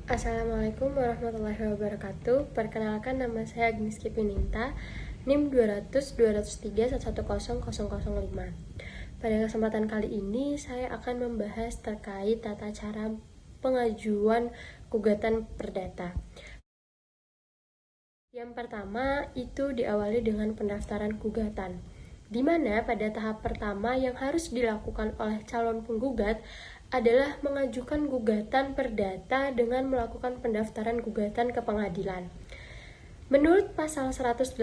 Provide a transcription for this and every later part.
Assalamualaikum warahmatullahi wabarakatuh. Perkenalkan, nama saya Agnes Kipininta, NIM 200-203-110-005. Pada kesempatan kali ini saya akan membahas terkait tata cara pengajuan gugatan perdata. Yang pertama itu diawali dengan pendaftaran gugatan, di mana pada tahap pertama yang harus dilakukan oleh calon penggugat adalah mengajukan gugatan perdata dengan melakukan pendaftaran gugatan ke pengadilan. Menurut pasal 118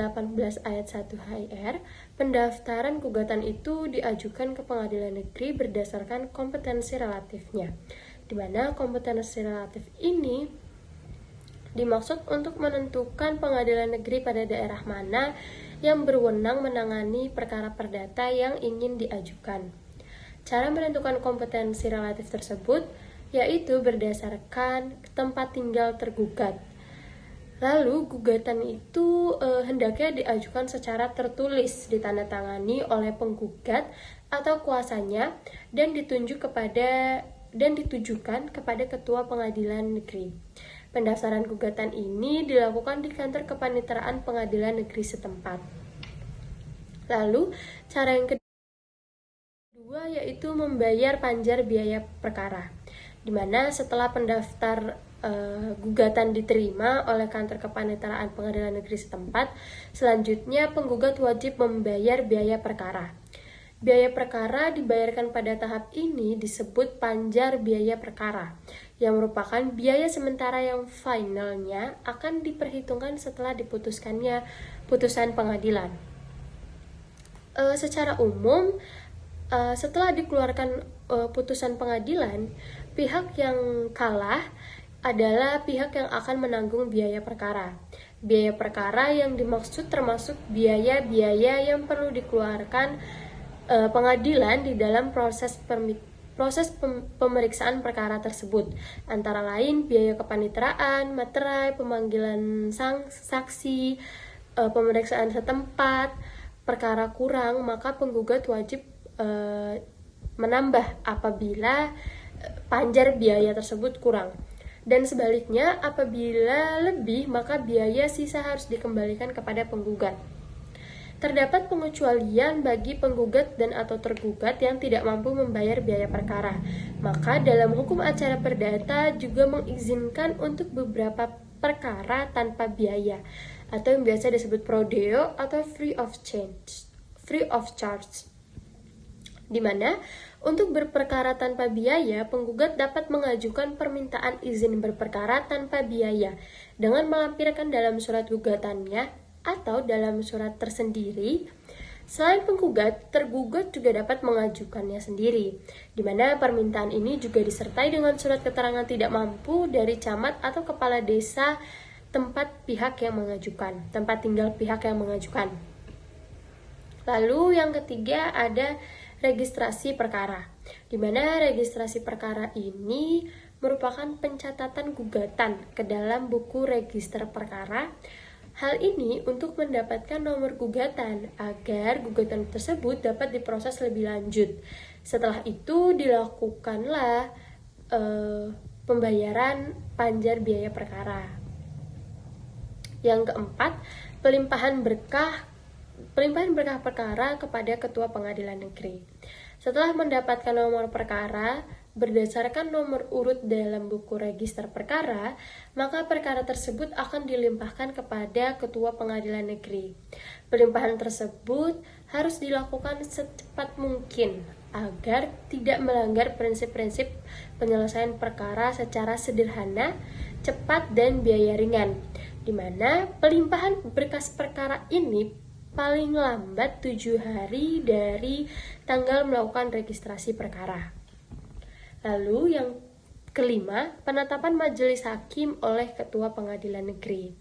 ayat 1 HR, pendaftaran gugatan itu diajukan ke pengadilan negeri berdasarkan kompetensi relatifnya, di mana kompetensi relatif ini dimaksud untuk menentukan pengadilan negeri pada daerah mana yang berwenang menangani perkara perdata yang ingin diajukan. Cara menentukan kompetensi relatif tersebut yaitu berdasarkan tempat tinggal tergugat. Lalu gugatan itu hendaknya diajukan secara tertulis, ditandatangani oleh penggugat atau kuasanya dan ditujukan kepada ketua pengadilan negeri. Pendaftaran gugatan ini dilakukan di kantor kepaniteraan pengadilan negeri setempat. Lalu cara yang kedua yaitu membayar panjar biaya perkara, di mana setelah pendaftar gugatan diterima oleh kantor kepaniteraan pengadilan negeri setempat, selanjutnya penggugat wajib membayar biaya perkara. Biaya perkara dibayarkan pada tahap ini disebut panjar biaya perkara, yang merupakan biaya sementara yang finalnya akan diperhitungkan setelah diputuskannya putusan pengadilan. Secara umum, setelah dikeluarkan putusan pengadilan, pihak yang kalah adalah pihak yang akan menanggung biaya perkara. Biaya perkara yang dimaksud termasuk biaya-biaya yang perlu dikeluarkan pengadilan di dalam proses pemeriksaan perkara tersebut, antara lain biaya kepaniteraan, materai, pemanggilan saksi, pemeriksaan setempat. Perkara kurang, maka penggugat wajib menambah apabila panjar biaya tersebut kurang. Dan sebaliknya, apabila lebih, maka biaya sisa harus dikembalikan kepada penggugat. Terdapat pengecualian bagi penggugat dan atau tergugat yang tidak mampu membayar biaya perkara. Maka dalam hukum acara perdata juga mengizinkan untuk beberapa perkara tanpa biaya, atau yang biasa disebut prodeo atau free of charge. Di mana untuk berperkara tanpa biaya, penggugat dapat mengajukan permintaan izin berperkara tanpa biaya dengan melampirkan dalam surat gugatannya atau dalam surat tersendiri. Selain penggugat, tergugat juga dapat mengajukannya sendiri, di mana permintaan ini juga disertai dengan surat keterangan tidak mampu dari camat atau kepala desa tempat tinggal pihak yang mengajukan. Lalu yang ketiga ada registrasi perkara, di mana registrasi perkara ini merupakan pencatatan gugatan ke dalam buku register perkara. Hal ini untuk mendapatkan nomor gugatan agar gugatan tersebut dapat diproses lebih lanjut. Setelah itu dilakukanlah pembayaran panjar biaya perkara. Yang keempat, pelimpahan berkah perkara kepada ketua pengadilan negeri. Setelah mendapatkan nomor perkara berdasarkan nomor urut dalam buku register perkara, maka perkara tersebut akan dilimpahkan kepada ketua pengadilan negeri. Pelimpahan tersebut harus dilakukan secepat mungkin agar tidak melanggar prinsip-prinsip penyelesaian perkara secara sederhana, cepat, dan biaya ringan, di mana pelimpahan berkas perkara ini paling lambat 7 hari dari tanggal melakukan registrasi perkara. Lalu yang kelima, penetapan majelis hakim oleh ketua pengadilan negeri.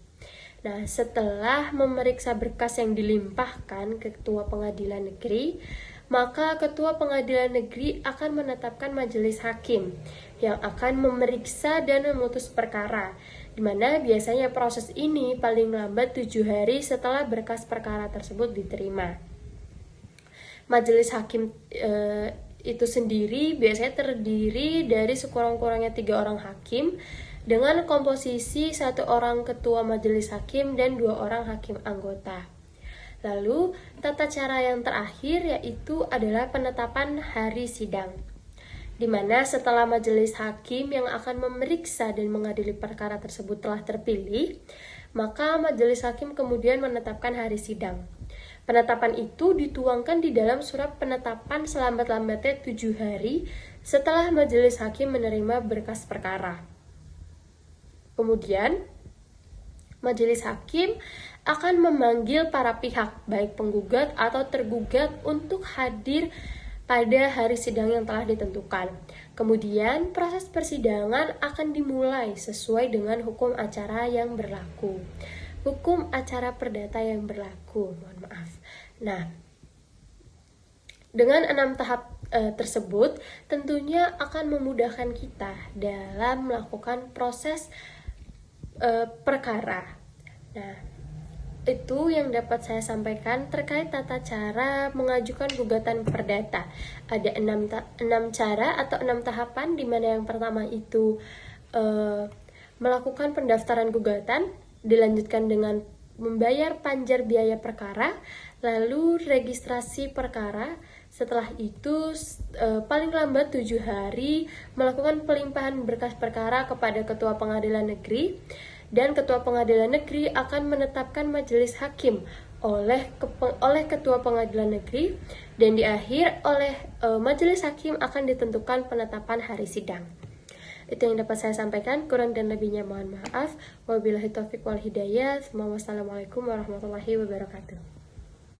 Nah, setelah memeriksa berkas yang dilimpahkan ke ketua pengadilan negeri, maka ketua pengadilan negeri akan menetapkan majelis hakim yang akan memeriksa dan memutus perkara, di mana biasanya proses ini paling lambat 7 hari setelah berkas perkara tersebut diterima. Majelis hakim itu sendiri biasanya terdiri dari sekurang-kurangnya 3 orang hakim dengan komposisi 1 orang ketua majelis hakim dan 2 orang hakim anggota. Lalu, tata cara yang terakhir yaitu adalah penetapan hari sidang, di mana setelah majelis hakim yang akan memeriksa dan mengadili perkara tersebut telah terpilih, maka majelis hakim kemudian menetapkan hari sidang. Penetapan itu dituangkan di dalam surat penetapan selambat-lambatnya 7 hari setelah majelis hakim menerima berkas perkara. Kemudian, majelis hakim akan memanggil para pihak, baik penggugat atau tergugat, untuk hadir pada hari sidang yang telah ditentukan. Kemudian, proses persidangan akan dimulai sesuai dengan hukum acara yang berlaku. Hukum acara perdata yang berlaku, mohon maaf. Nah, dengan 6 tahap tersebut tentunya akan memudahkan kita dalam melakukan proses perkara. Nah, itu yang dapat saya sampaikan terkait tata cara mengajukan gugatan perdata. Ada 6 cara atau 6 tahapan, di mana yang pertama itu melakukan pendaftaran gugatan, dilanjutkan dengan membayar panjar biaya perkara, lalu registrasi perkara. Setelah itu paling lambat 7 hari melakukan pelimpahan berkas perkara kepada Ketua Pengadilan Negeri, dan Ketua Pengadilan Negeri akan menetapkan majelis hakim oleh Ketua Pengadilan Negeri, dan di akhir oleh majelis hakim akan ditentukan penetapan hari sidang. Itu yang dapat saya sampaikan, kurang dan lebihnya mohon maaf. Wabillahi taufiq wal hidayah. Wassalamualaikum warahmatullahi wabarakatuh.